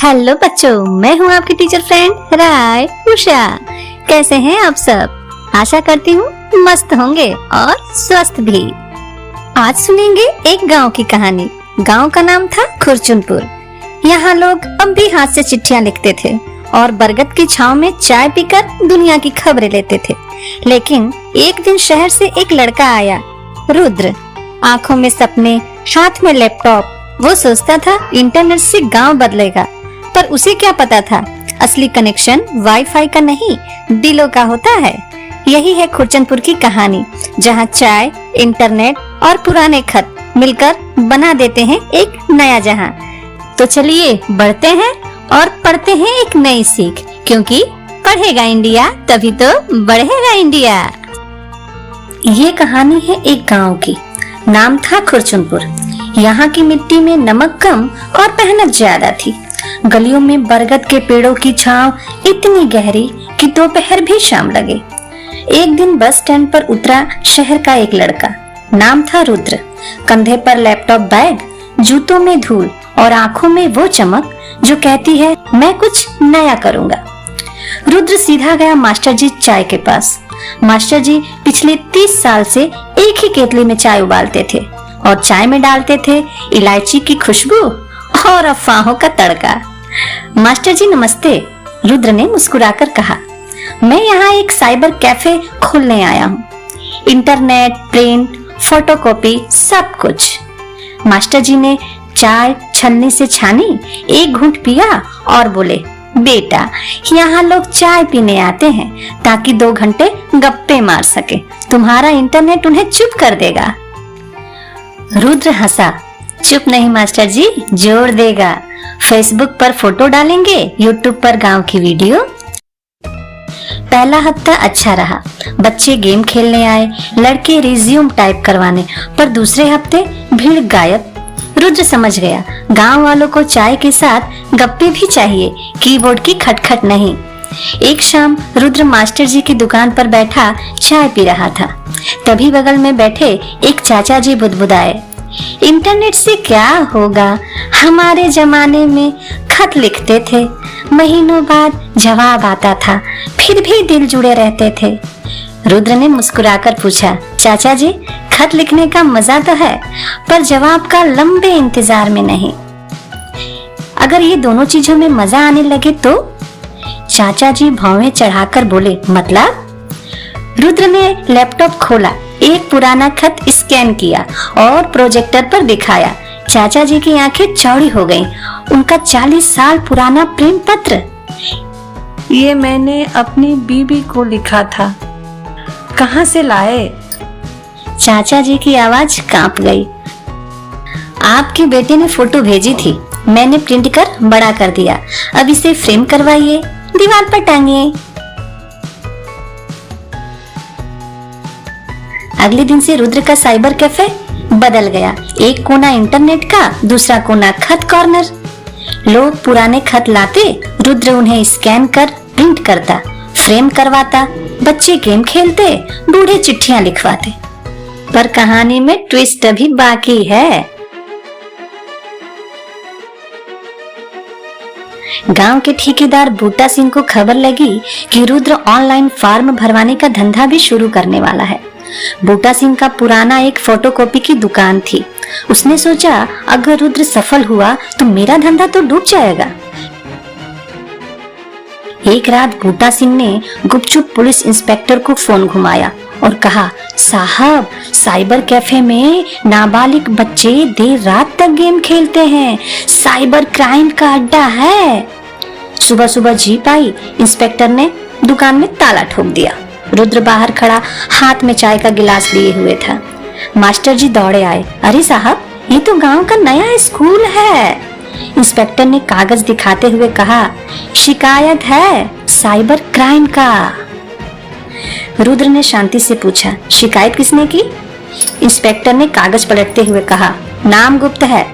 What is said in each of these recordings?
Hello बच्चों, मैं हूँ आपकी टीचर फ्रेंड राय उषा। कैसे हैं आप सब? आशा करती हूँ मस्त होंगे और स्वस्थ भी। आज सुनेंगे एक गांव की कहानी। गांव का नाम था खुरचुनपुर। यहाँ लोग अब भी हाथ से चिट्ठियाँ लिखते थे और बरगद की छांव में चाय पीकर दुनिया की खबरें लेते थे। लेकिन एक दिन शहर से एक लड़का आया, रुद्र। आंखों में सपने, हाथ में लैपटॉप। वो सोचता था इंटरनेट से गांव बदलेगा, पर उसे क्या पता था असली कनेक्शन वाईफाई का नहीं, दिलों का होता है। यही है खुरचनपुर की कहानी, जहां चाय, इंटरनेट और पुराने खत मिलकर बना देते हैं एक नया जहां। तो चलिए बढ़ते हैं और पढ़ते हैं एक नई सीख, क्योंकि पढ़ेगा इंडिया तभी तो बढ़ेगा इंडिया। ये कहानी है एक गांव की। नाम था खुरचुनपुर। यहाँ की मिट्टी में नमक कम और मेहनत ज्यादा थी। गलियों में बरगद के पेड़ों की छांव इतनी गहरी कि दोपहर भी शाम लगे। एक दिन बस स्टैंड पर उतरा शहर का एक लड़का। नाम था रुद्र। कंधे पर लैपटॉप बैग, जूतों में धूल और आंखों में वो चमक जो कहती है मैं कुछ नया करूंगा। रुद्र सीधा गया मास्टर जी चाय के पास। मास्टर जी पिछले 30 साल से एक ही केतली में चाय उबालते थे और चाय में डालते थे इलायची की खुशबू और अफवाहों का तड़का। मास्टर जी नमस्ते, रुद्र ने मुस्कुराकर कहा। मैं यहाँ एक साइबर कैफे खोलने आया हूँ। इंटरनेट, प्रिंट, फोटोकॉपी सब कुछ। मास्टर जी ने चाय छन्नी से छानी, एक घूंट पिया और बोले, बेटा यहाँ लोग चाय पीने आते हैं ताकि 2 घंटे गप्पे मार सके। तुम्हारा इंटरनेट उन्हें चुप कर देगा। रुद्र हंसा। चुप नहीं मास्टर जी, जोर देगा। फेसबुक पर फोटो डालेंगे, यूट्यूब पर गांव की वीडियो। पहला हफ्ता अच्छा रहा। बच्चे गेम खेलने आए, लड़के रिज्यूम टाइप करवाने, पर दूसरे हफ्ते भीड़ गायब। रुद्र समझ गया गांव वालों को चाय के साथ गप्पे भी चाहिए, कीबोर्ड की खटखट नहीं। एक शाम रुद्र मास्टर जी की दुकान पर बैठा चाय पी रहा था। तभी बगल में बैठे एक चाचा जी बुदबुदाए, इंटरनेट से क्या होगा? हमारे जमाने में खत लिखते थे, महीनों बाद जवाब आता था, फिर भी दिल जुड़े रहते थे। रुद्र ने मुस्कुराकर पूछा, चाचा जी खत लिखने का मजा तो है, पर जवाब का लंबे इंतजार में नहीं। अगर ये दोनों चीजों में मजा आने लगे तो? चाचा जी भौवें चढ़ाकर बोले, मतलब? रुद्र ने लैपटॉप खोला, एक पुराना खत स्कैन किया और प्रोजेक्टर पर दिखाया। चाचा जी की आंखें चौड़ी हो गईं। उनका 40 साल पुराना प्रेम पत्र। ये मैंने अपनी बीबी को लिखा था। कहाँ से लाए? चाचा जी की आवाज कांप गई। आपके बेटे ने फोटो भेजी थी, मैंने प्रिंट कर बड़ा कर दिया। अब इसे फ्रेम करवाइए, दीवार पर टांगिए। अगले दिन से रुद्र का साइबर कैफे बदल गया। एक कोना इंटरनेट का, दूसरा कोना खत कॉर्नर। लोग पुराने खत लाते, रुद्र उन्हें स्कैन कर प्रिंट करता, फ्रेम करवाता। बच्चे गेम खेलते, बूढ़े चिट्ठियां लिखवाते। पर कहानी में ट्विस्ट अभी बाकी है। गांव के ठेकेदार बूटा सिंह को खबर लगी कि रुद्र ऑनलाइन फॉर्म भरवाने का धंधा भी शुरू करने वाला है। बूटा सिंह का पुराना एक फोटोकॉपी की दुकान थी। उसने सोचा अगर रुद्र सफल हुआ तो मेरा धंधा तो डूब जाएगा। एक रात बूटा सिंह ने गुपचुप पुलिस इंस्पेक्टर को फोन घुमाया और कहा, साहब साइबर कैफे में नाबालिग बच्चे देर रात तक गेम खेलते हैं, साइबर क्राइम का अड्डा है। सुबह सुबह जीप आई। इंस्पेक्टर ने दुकान में ताला ठोक दिया। रुद्र बाहर खड़ा हाथ में चाय का गिलास लिए हुए था। मास्टर जी दौड़े आए। अरे साहब, ये तो गांव का नया स्कूल है। इंस्पेक्टर ने कागज दिखाते हुए कहा, शिकायत है साइबर क्राइम का। रुद्र ने शांति से पूछा, शिकायत किसने की? इंस्पेक्टर ने कागज पलटते हुए कहा, नाम गुप्त है।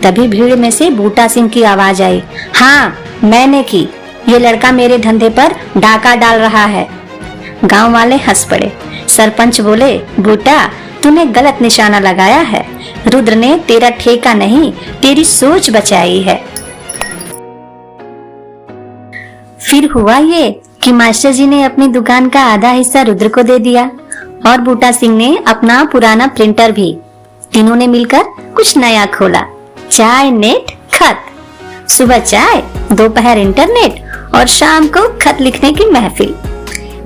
तभी भीड़ में से बूटा सिंह की आवाज आई, हाँ मैंने की। ये लड़का मेरे धंधे पर डाका डाल रहा है। गांव वाले हंस पड़े। सरपंच बोले, बूटा तूने गलत निशाना लगाया है। रुद्र ने तेरा ठेका नहीं, तेरी सोच बचाई है। फिर हुआ ये कि मास्टर जी ने अपनी दुकान का आधा हिस्सा रुद्र को दे दिया और बूटा सिंह ने अपना पुराना प्रिंटर भी। तीनों ने मिलकर कुछ नया खोला। चाय नेट खत, सुबह चाय, दोपहर इंटरनेट और शाम को खत लिखने की महफिल।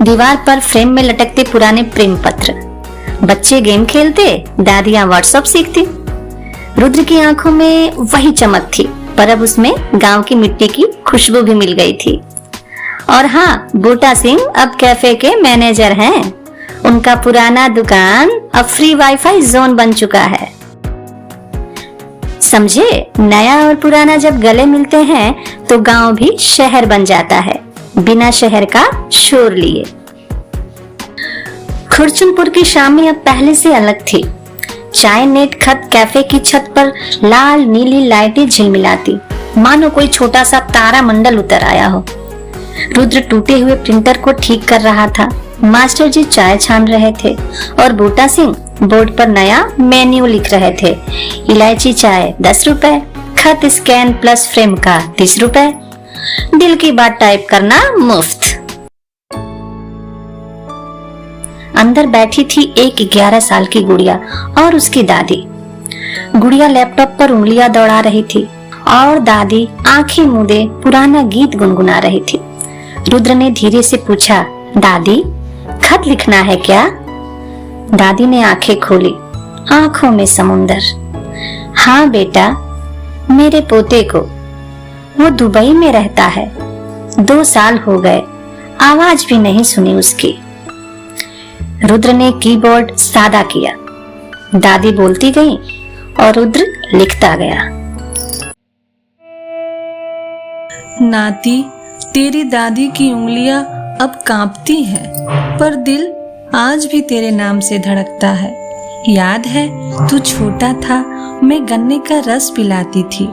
दीवार पर फ्रेम में लटकते पुराने प्रेम पत्र। बच्चे गेम खेलते, दादियां व्हाट्सएप सीखती। रुद्र की आंखों में वही चमक थी, पर अब उसमें गांव की मिट्टी की खुशबू भी मिल गई थी। और हाँ, बूटा सिंह अब कैफे के मैनेजर हैं। उनका पुराना दुकान अब फ्री वाईफाई जोन बन चुका है। समझे, नया और पुराना जब गले मिलते हैं तो गांव भी शहर बन जाता है, बिना शहर का शोर लिए। खुर्चनपुर की शामें अब पहले से अलग थी। चाय नेट खत कैफे की छत पर लाल नीली लाइटें झिलमिलाती, मानो कोई छोटा सा तारा मंडल उतर आया हो। रुद्र टूटे हुए प्रिंटर को ठीक कर रहा था, मास्टर जी चाय छान रहे थे और बूटा सिंह बोर्ड पर नया मेन्यू लिख रहे थे। इलायची चाय 10 रुपए, खत स्कैन प्लस फ्रेम का 30 रुपए, दिल की बात टाइप करना मुफ्त। अंदर बैठी थी एक 11 साल की गुड़िया और उसकी दादी। गुड़िया लैपटॉप पर उंगलियां दौड़ा रही थी और दादी आंखें मूंदे पुराना गीत गुनगुना रही थी। रुद्र ने धीरे से पूछा, दादी खत लिखना है क्या? दादी ने आंखें खोली, आंखों में समुंदर। हाँ बेटा, मेरे पोते को, वो दुबई में रहता है, 2 साल हो गए, आवाज भी नहीं सुनी उसकी। रुद्र ने कीबोर्ड सादा किया, दादी बोलती गई और रुद्र लिखता गया। नाती, तेरी दादी की उंगलियां अब कांपती हैं, पर दिल आज भी तेरे नाम से धड़कता है। याद है तू छोटा था, मैं गन्ने का रस पिलाती थी,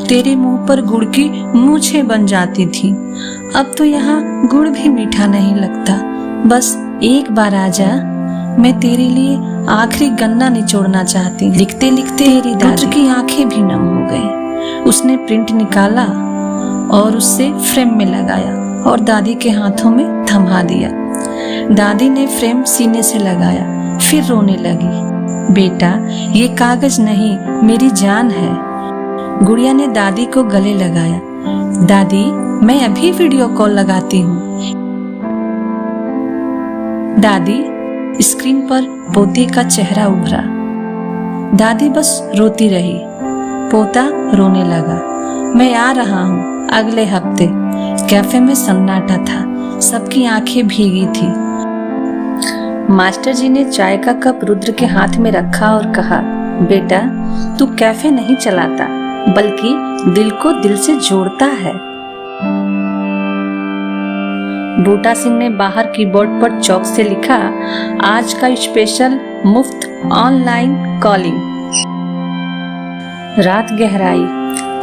तेरे मुंह पर गुड़ की मूछें बन जाती थी। अब तो यहाँ गुड़ भी मीठा नहीं लगता। बस एक बार आजा, मैं तेरे लिए आखिरी गन्ना निचोड़ना चाहती। लिखते लिखते तेरी दादी की आंखें भी नम हो गई। उसने प्रिंट निकाला और उससे फ्रेम में लगाया और दादी के हाथों में थमा दिया। दादी ने फ्रेम सीने से लगाया, फिर रोने लगी। बेटा, ये कागज नहीं, मेरी जान है। गुड़िया ने दादी को गले लगाया। दादी, मैं अभी वीडियो कॉल लगाती हूँ। दादी, स्क्रीन पर पोते का चेहरा उभरा। दादी बस रोती रही। पोता रोने लगा। मैं आ रहा हूँ अगले हफ्ते। कैफे में सन्नाटा था, सबकी आंखें भीगी थी। मास्टर जी ने चाय का कप रुद्र के हाथ में रखा और कहा, बेटा, तू कैफे नहीं चलाता, बल्कि दिल को दिल से जोड़ता है। बूटा सिंह ने बाहर कीबोर्ड पर चौक से लिखा, आज का स्पेशल मुफ्त ऑनलाइन कॉलिंग। रात गहराई,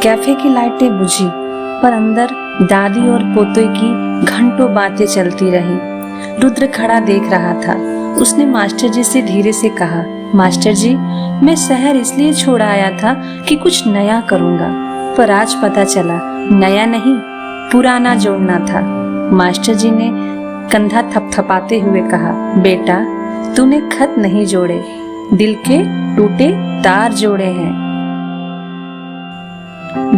कैफे की लाइटें बुझी, पर अंदर दादी और पोते की घंटों बातें चलती रही। रुद्र खड़ा देख रहा था। उसने मास्टर जी से धीरे से कहा, मास्टर जी, मैं शहर इसलिए छोड़ आया था कि कुछ नया करूंगा, पर आज पता चला नया नहीं, पुराना जोड़ना था। मास्टर जी ने कंधा थपथपाते हुए कहा, बेटा, तूने खत नहीं जोड़े, दिल के टूटे तार जोड़े हैं।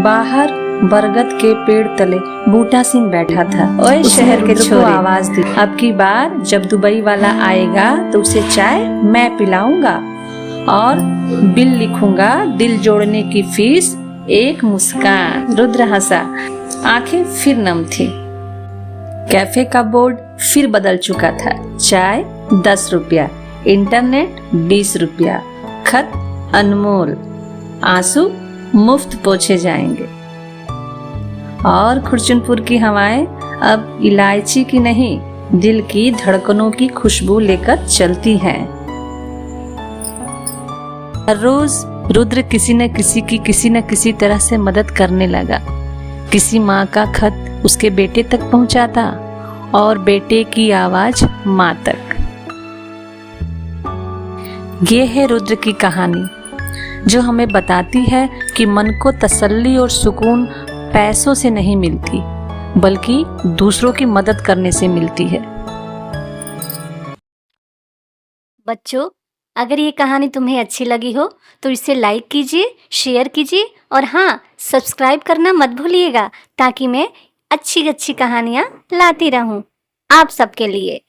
बाहर बरगद के पेड़ तले बूटा सिंह बैठा था। ओए शहर के छोरे, आवाज दी, अब की बार जब दुबई वाला आएगा तो उसे चाय मैं पिलाऊंगा और बिल लिखूंगा, दिल जोड़ने की फीस 1 मुस्कान। रुद्र हंसा, आंखें फिर नम थी। कैफे का बोर्ड फिर बदल चुका था। चाय 10 रुपया, इंटरनेट 20 रुपया, खत अनमोल, आंसू मुफ्त पोछे जाएंगे। और खुर्चनपुर की हवाएं अब इलायची की नहीं, दिल की धड़कनों की खुशबू लेकर चलती हैं। हर रोज रुद्र किसी न किसी तरह से मदद करने लगा। किसी माँ का खत उसके बेटे तक पहुंचाता और बेटे की आवाज माँ तक। ये है रुद्र की कहानी, जो हमें बताती है कि मन को तसल्ली और सुकून पैसों से नहीं मिलती, बल्कि दूसरों की मदद करने से मिलती है। बच्चों, अगर ये कहानी तुम्हें अच्छी लगी हो तो इसे लाइक कीजिए, शेयर कीजिए और हाँ, सब्सक्राइब करना मत भूलिएगा ताकि मैं अच्छी अच्छी कहानियाँ लाती रहूं आप सबके लिए।